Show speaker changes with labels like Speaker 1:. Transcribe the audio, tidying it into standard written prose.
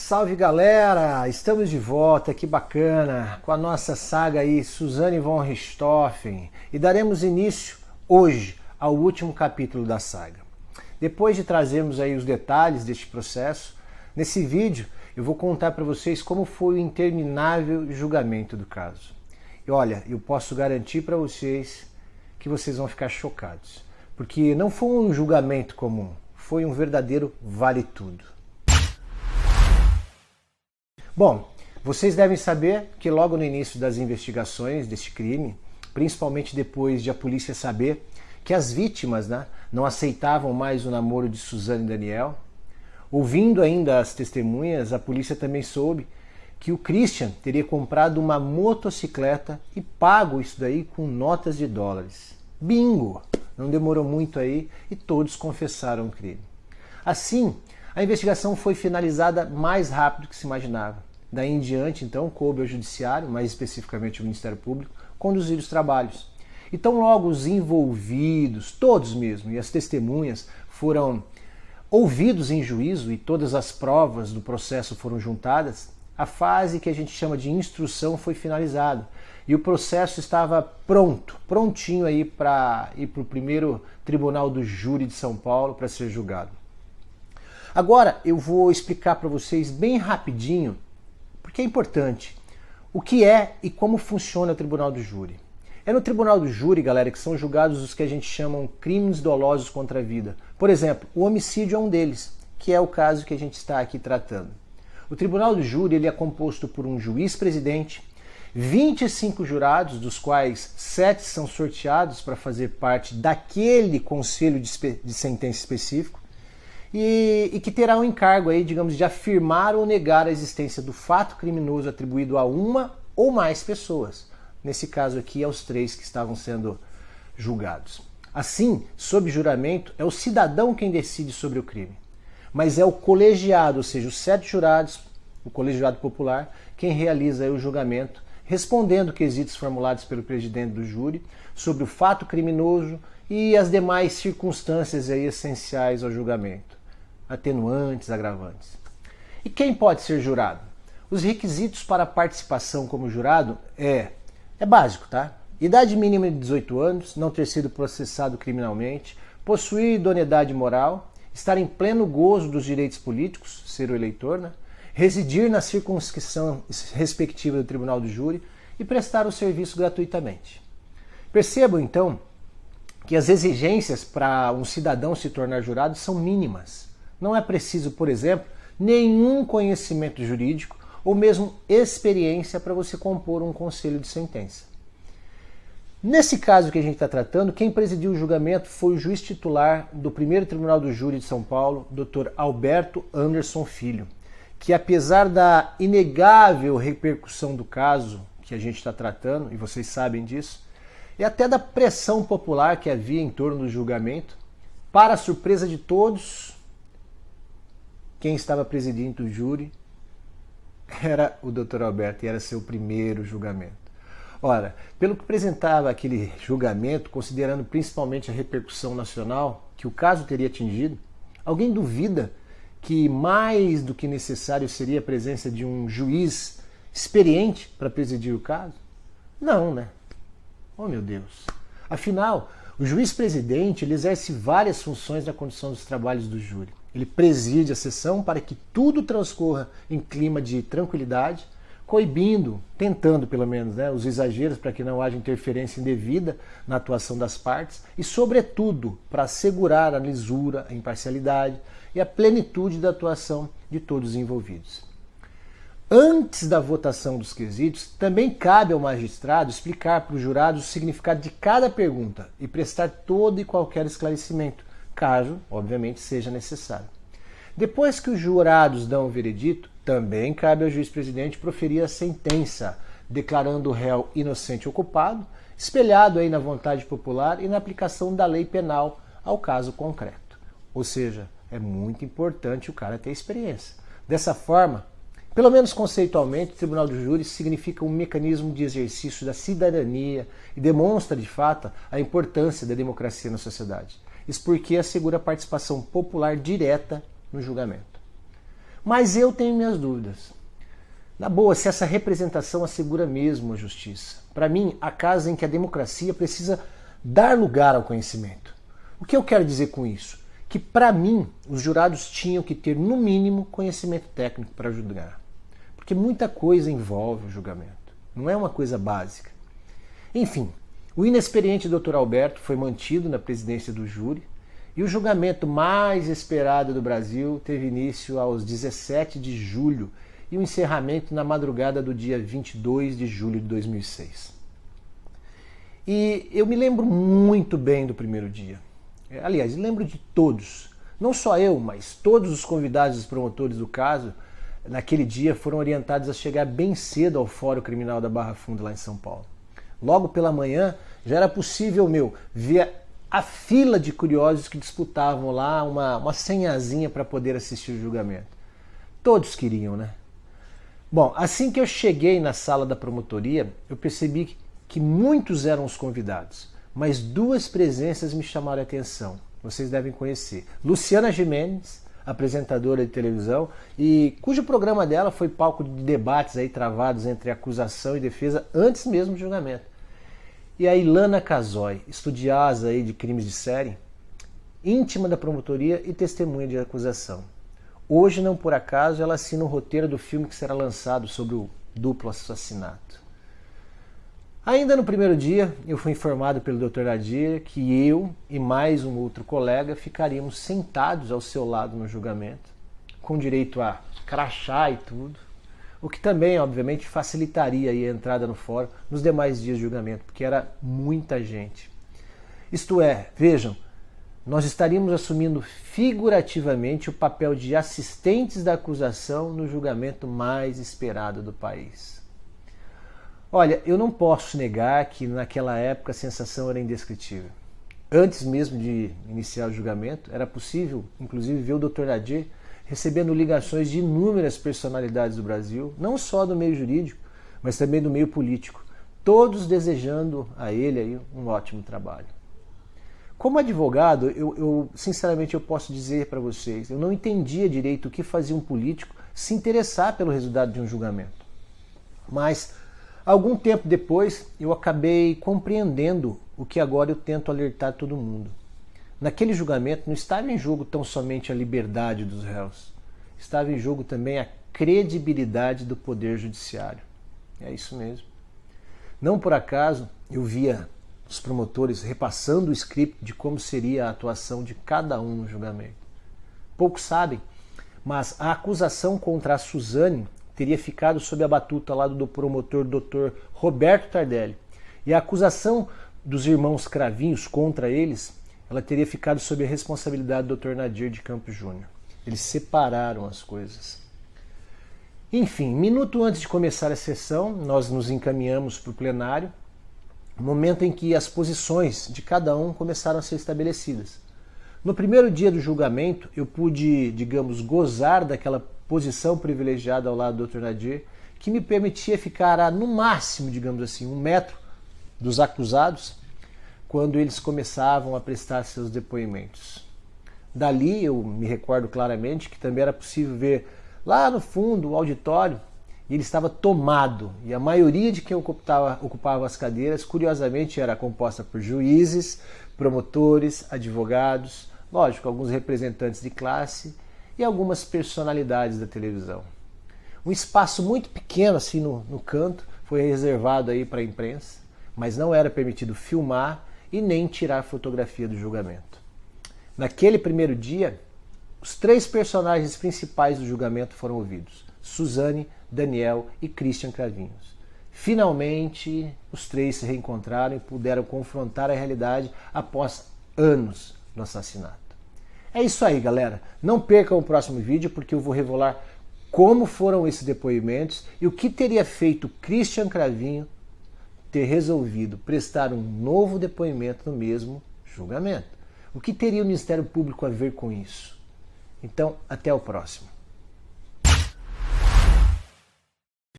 Speaker 1: Salve galera, estamos de volta, que bacana, com a nossa saga aí, Suzanne von Richthofen, e daremos início hoje ao último capítulo da saga. Depois de trazermos aí os detalhes deste processo, nesse vídeo eu vou contar para vocês como foi o interminável julgamento do caso. E olha, eu posso garantir para vocês que vocês vão ficar chocados, porque não foi um julgamento comum, foi um verdadeiro vale-tudo. Bom, vocês devem saber que logo no início das investigações deste crime, principalmente depois de a polícia saber que as vítimas não aceitavam mais o namoro de Suzanne e Daniel, ouvindo ainda as testemunhas, a polícia também soube que o Christian teria comprado uma motocicleta e pago isso daí com notas de dólares. Bingo! Não demorou muito aí e todos confessaram o crime. Assim, a investigação foi finalizada mais rápido do que se imaginava. Daí em diante, então, coube ao Judiciário, mais especificamente ao Ministério Público, conduzir os trabalhos. Então, logo os envolvidos, todos mesmo, e as testemunhas foram ouvidos em juízo e todas as provas do processo foram juntadas, a fase que a gente chama de instrução foi finalizada. E o processo estava prontinho aí para ir para o primeiro Tribunal do Júri de São Paulo para ser julgado. Agora eu vou explicar para vocês bem rapidinho, porque é importante, o que é e como funciona o Tribunal do Júri. É no Tribunal do Júri, galera, que são julgados os que a gente chama crimes dolosos contra a vida. Por exemplo, o homicídio é um deles, que é o caso que a gente está aqui tratando. O Tribunal do Júri ele é composto por um juiz-presidente, 25 jurados, dos quais 7 são sorteados para fazer parte daquele conselho de sentença específico, e que terá um encargo aí, digamos, de afirmar ou negar a existência do fato criminoso atribuído a uma ou mais pessoas. Nesse caso aqui, aos 3 que estavam sendo julgados. Assim, sob juramento, é o cidadão quem decide sobre o crime. Mas é o colegiado, ou seja, os 7 jurados, o colegiado popular, quem realiza aí o julgamento, respondendo quesitos formulados pelo presidente do júri sobre o fato criminoso e as demais circunstâncias aí essenciais ao julgamento. Atenuantes, agravantes. E quem pode ser jurado? Os requisitos para participação como jurado é básico, tá? Idade mínima de 18 anos, não ter sido processado criminalmente, possuir idoneidade moral, estar em pleno gozo dos direitos políticos, ser o eleitor, residir na circunscrição respectiva do Tribunal do Júri e prestar o serviço gratuitamente. Percebam, então, que as exigências para um cidadão se tornar jurado são mínimas. Não é preciso, por exemplo, nenhum conhecimento jurídico ou mesmo experiência para você compor um conselho de sentença. Nesse caso que a gente está tratando, quem presidiu o julgamento foi o juiz titular do primeiro Tribunal do Júri de São Paulo, Dr. Alberto Anderson Filho, que apesar da inegável repercussão do caso que a gente está tratando, e vocês sabem disso, e até da pressão popular que havia em torno do julgamento, para a surpresa de todos, quem estava presidindo o júri era o Dr. Alberto e era seu primeiro julgamento. Ora, pelo que apresentava aquele julgamento, considerando principalmente a repercussão nacional que o caso teria atingido, alguém duvida que mais do que necessário seria a presença de um juiz experiente para presidir o caso? Não, né? Oh, meu Deus! Afinal, o juiz-presidente ele exerce várias funções na condução dos trabalhos do júri. Ele preside a sessão para que tudo transcorra em clima de tranquilidade, coibindo, tentando pelo menos, os exageros para que não haja interferência indevida na atuação das partes e, sobretudo, para assegurar a lisura, a imparcialidade e a plenitude da atuação de todos os envolvidos. Antes da votação dos quesitos, também cabe ao magistrado explicar para os jurados o significado de cada pergunta e prestar todo e qualquer esclarecimento, caso, obviamente, seja necessário. Depois que os jurados dão o veredito, também cabe ao juiz-presidente proferir a sentença, declarando o réu inocente ou culpado, espelhado aí na vontade popular e na aplicação da lei penal ao caso concreto. Ou seja, é muito importante o cara ter experiência. Dessa forma, pelo menos conceitualmente, o Tribunal do Júri significa um mecanismo de exercício da cidadania e demonstra, de fato, a importância da democracia na sociedade. Isso porque assegura a participação popular direta no julgamento. Mas eu tenho minhas dúvidas. Na boa, se essa representação assegura mesmo a justiça. Para mim, há casos em que a democracia precisa dar lugar ao conhecimento. O que eu quero dizer com isso? Que, para mim, os jurados tinham que ter, no mínimo, conhecimento técnico para julgar. Porque muita coisa envolve o julgamento. Não é uma coisa básica. Enfim, o inexperiente Dr. Alberto foi mantido na presidência do júri e o julgamento mais esperado do Brasil teve início aos 17 de julho e o encerramento na madrugada do dia 22 de julho de 2006. E eu me lembro muito bem do primeiro dia. Aliás, lembro de todos. Não só eu, mas todos os convidados e os promotores do caso, naquele dia foram orientados a chegar bem cedo ao Fórum Criminal da Barra Funda, lá em São Paulo. Logo pela manhã, já era possível, ver a fila de curiosos que disputavam lá uma senhazinha para poder assistir o julgamento. Todos queriam, né? Bom, assim que eu cheguei na sala da promotoria, eu percebi que muitos eram os convidados, mas duas presenças me chamaram a atenção. Vocês devem conhecer. Luciana Gimenez, apresentadora de televisão, e cujo programa dela foi palco de debates aí travados entre acusação e defesa antes mesmo do julgamento. E a Ilana Casoy, estudiosa aí de crimes de série, íntima da promotoria e testemunha de acusação. Hoje, não por acaso, ela assina o roteiro do filme que será lançado sobre o duplo assassinato. Ainda no primeiro dia, eu fui informado pelo Dr. Nadir que eu e mais um outro colega ficaríamos sentados ao seu lado no julgamento, com direito a crachá e tudo, o que também, obviamente, facilitaria a entrada no fórum nos demais dias de julgamento, porque era muita gente. Isto é, vejam, nós estaríamos assumindo figurativamente o papel de assistentes da acusação no julgamento mais esperado do país. Olha, eu não posso negar que naquela época a sensação era indescritível. Antes mesmo de iniciar o julgamento, era possível, inclusive, ver o Dr. Nadir recebendo ligações de inúmeras personalidades do Brasil, não só do meio jurídico, mas também do meio político, todos desejando a ele aí um ótimo trabalho. Como advogado, sinceramente eu posso dizer para vocês, eu não entendia direito o que fazia um político se interessar pelo resultado de um julgamento. Mas, algum tempo depois, eu acabei compreendendo o que agora eu tento alertar todo mundo. Naquele julgamento não estava em jogo tão somente a liberdade dos réus, estava em jogo também a credibilidade do Poder Judiciário. É isso mesmo. Não por acaso eu via os promotores repassando o script de como seria a atuação de cada um no julgamento. Poucos sabem, mas a acusação contra a Suzane teria ficado sob a batuta lá do promotor Dr. Roberto Tardelli. E a acusação dos irmãos Cravinhos contra eles, ela teria ficado sob a responsabilidade do Dr. Nadir de Campos Júnior. Eles separaram as coisas. Enfim, minuto antes de começar a sessão, nós nos encaminhamos para o plenário, momento em que as posições de cada um começaram a ser estabelecidas. No primeiro dia do julgamento, eu pude, digamos, gozar daquela posição privilegiada ao lado do Dr. Nadir, que me permitia ficar a, no máximo, digamos assim, 1 metro dos acusados, quando eles começavam a prestar seus depoimentos. Dali, eu me recordo claramente que também era possível ver lá no fundo o auditório, e ele estava tomado, e a maioria de quem ocupava as cadeiras, curiosamente, era composta por juízes, promotores, advogados, lógico, alguns representantes de classe e algumas personalidades da televisão. Um espaço muito pequeno, assim, no canto, foi reservado aí para a imprensa, mas não era permitido filmar e nem tirar fotografia do julgamento. Naquele primeiro dia, os 3 personagens principais do julgamento foram ouvidos: Suzane, Daniel e Christian Cravinhos. Finalmente, os 3 se reencontraram e puderam confrontar a realidade após anos do assassinato. É isso aí, galera. Não percam o próximo vídeo, porque eu vou revelar como foram esses depoimentos e o que teria feito Christian Cravinho ter resolvido prestar um novo depoimento no mesmo julgamento. O que teria o Ministério Público a ver com isso? Então, até o próximo.